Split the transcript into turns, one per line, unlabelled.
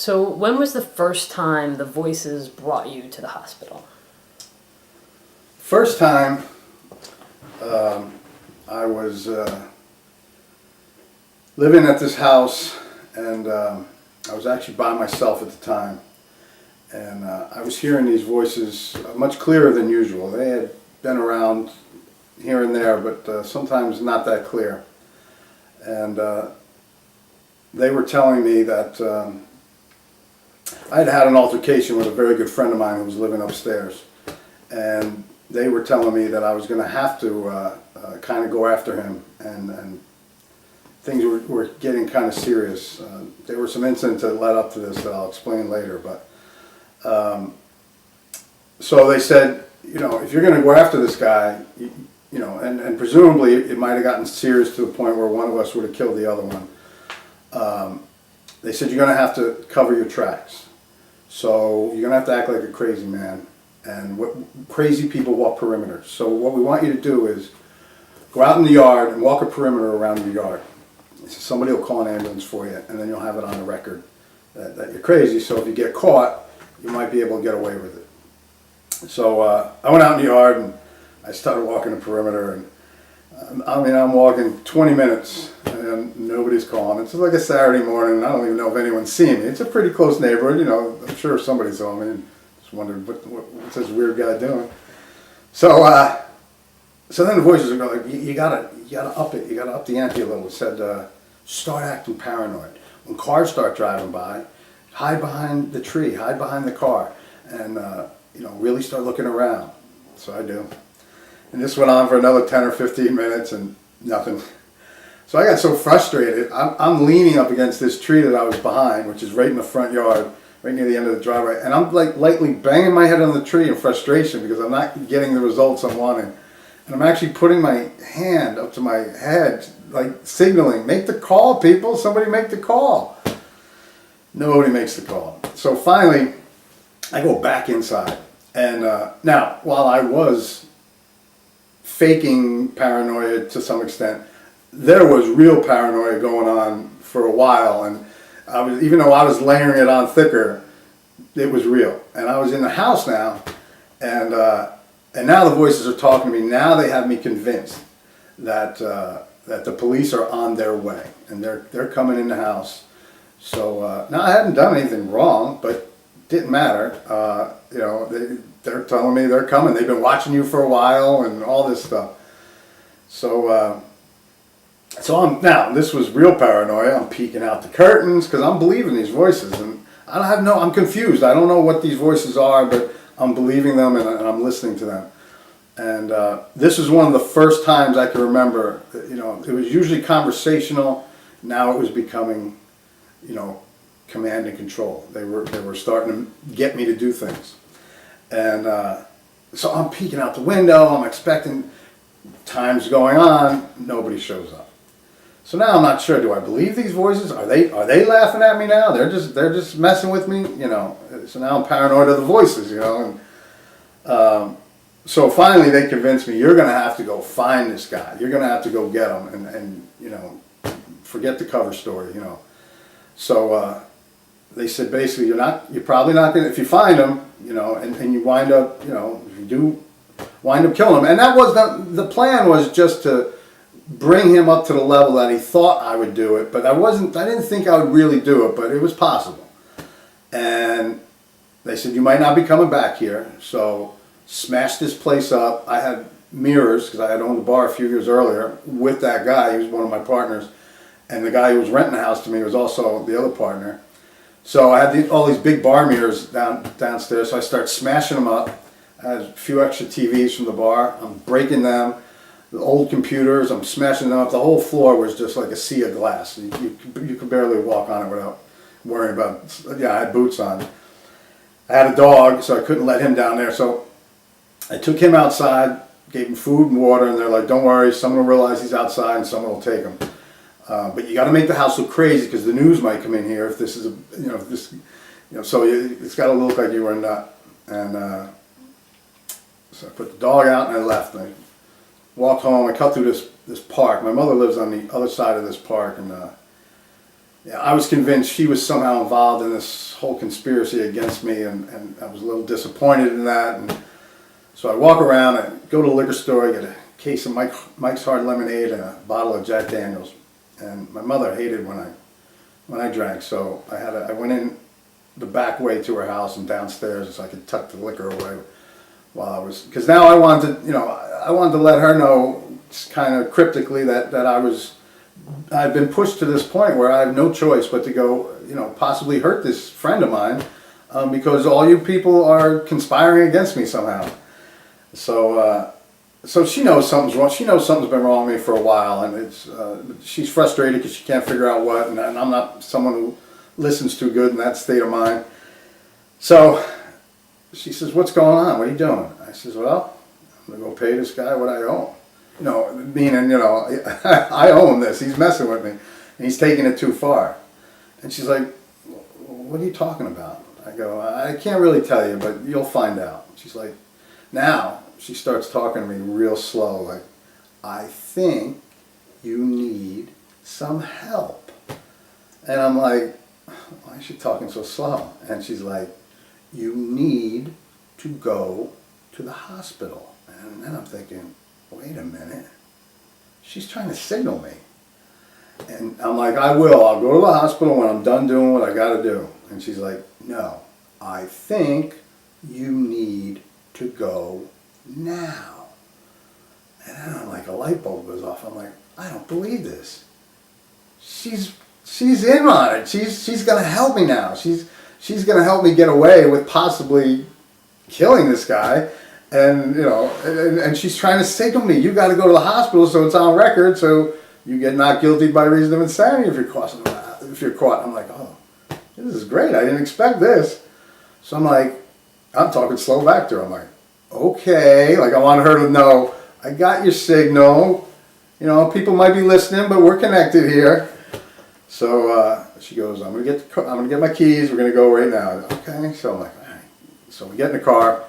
So when was the first time the voices brought you to the hospital?
First time, I was living at this house, and I was actually by myself at the time, and I was hearing these voices much clearer than usual. They had been around here and there, but sometimes not that clear. And they were telling me that I had had an altercation with a very good friend of mine who was living upstairs, and they were telling me that I was going to have to kind of go after him, and things were getting kind of serious. There were some incidents that led up to this that I'll explain later, but so they said, you know, if you're going to go after this guy, you know, and presumably it might have gotten serious to the point where one of us would have killed the other one. They said, you're going to have to cover your tracks. So you're going to have to act like a crazy man. And crazy people walk perimeters. So what we want you to do is go out in the yard and walk a perimeter around your yard. So somebody will call an ambulance for you, and then you'll have it on the record that you're crazy. So if you get caught, you might be able to get away with it. So I went out in the yard and I started walking the perimeter, and I'm walking 20 minutes and nobody's calling. It's like a Saturday morning, and I don't even know if anyone's seeing me. It's a pretty close neighborhood, you know. I'm sure somebody saw me and just wondered what's this weird guy doing. So so then the voices are going like, you gotta up it, you gotta up the ante a little. It said, start acting paranoid. When cars start driving by, hide behind the tree, hide behind the car, and you know, really start looking around. So I do. And this went on for another 10 or 15 minutes and nothing. So I got so frustrated. I'm leaning up against this tree that I was behind, which is right in the front yard, right near the end of the driveway. And I'm like lightly banging my head on the tree in frustration because I'm not getting the results I'm wanting. And I'm actually putting my hand up to my head, like signaling, make the call, people, somebody make the call. Nobody makes the call. So finally, I go back inside. And now, while I was faking paranoia to some extent, there was real paranoia going on for a while, and even though I was layering it on thicker, it was real. And I was in the house now, and now the voices are talking to me. Now they have me convinced that that the police are on their way, and they're coming in the house. So now I hadn't done anything wrong, but it didn't matter. You know, they're telling me they're coming. They've been watching you for a while and all this stuff. So now this was real paranoia. I'm peeking out the curtains because I'm believing these voices, and I'm confused. I don't know what these voices are, but I'm believing them, and I'm listening to them. And this was one of the first times I can remember. You know, it was usually conversational. Now it was becoming, you know, command and control. They were starting to get me to do things. And so I'm peeking out the window, I'm expecting, time's going on, nobody shows up. So now I'm not sure, do I believe these voices? Are they laughing at me now? They're just messing with me, you know. So now I'm paranoid of the voices, you know. And so finally they convinced me, you're gonna have to go find this guy. You're gonna have to go get him, and you know, forget the cover story, you know. So they said basically you're probably not gonna, if you find him, you know, and you wind up, you know, if you do wind up killing him. And that was the plan, was just to bring him up to the level that he thought I would do it, but I didn't think I would really do it, but it was possible. And they said, you might not be coming back here, so smash this place up. I had mirrors, because I had owned the bar a few years earlier with that guy. He was one of my partners, and the guy who was renting the house to me was also the other partner. So I had all these big bar mirrors downstairs, so I start smashing them up. I had a few extra TVs from the bar. I'm breaking them. The old computers, I'm smashing them up. The whole floor was just like a sea of glass. You could barely walk on it without worrying about, yeah, I had boots on. I had a dog, so I couldn't let him down there. So I took him outside, gave him food and water, and they're like, don't worry, someone will realize he's outside and someone will take him. But you got to make the house look crazy because the news might come in here if this is so it's got to look like you were a nut. And so I put the dog out and I left. And I walked home. I cut through this park. My mother lives on the other side of this park, and yeah, I was convinced she was somehow involved in this whole conspiracy against me, and I was a little disappointed in that. And so I walk around, I go to the liquor store, I get a case of Mike's Hard Lemonade and a bottle of Jack Daniels. And my mother hated when I drank, so I went in the back way to her house and downstairs so I could tuck the liquor away while I was, because now I wanted to let her know, kind of cryptically, that I've been pushed to this point where I have no choice but to go, possibly hurt this friend of mine, because all you people are conspiring against me somehow. So she knows something's wrong. She knows something's been wrong with me for a while, and she's frustrated because she can't figure out what, and I'm not someone who listens too good in that state of mind. So she says, "What's going on? What are you doing?" I says, "Well, I'm gonna go pay this guy what I owe." Meaning, I owe him this. He's messing with me, and he's taking it too far. And she's like, "What are you talking about?" I go, "I can't really tell you, but you'll find out." She's like, now she starts talking to me real slow, like, "I think you need some help." And I'm like, "Why is she talking so slow?" And she's like, "You need to go to the hospital." And then I'm thinking, wait a minute, she's trying to signal me. And I'm like, "I will. I'll go to the hospital when I'm done doing what I got to do." And she's like, "No, I think you need to go now." And then I'm like, a light bulb goes off. I'm like, I don't believe this. She's in on it. She's gonna help me now. She's gonna help me get away with possibly killing this guy. And and she's trying to signal me, "You got to go to the hospital so it's on record, so you get not guilty by reason of insanity if you're caught." I'm like, oh, this is great. I didn't expect this. So I'm talking slow back to her. I'm like, okay, like I want her to know, I got your signal. People might be listening, but we're connected here. So she goes, I'm gonna get my keys. We're gonna go right now." Okay. So I'm like, all right. So we get in the car.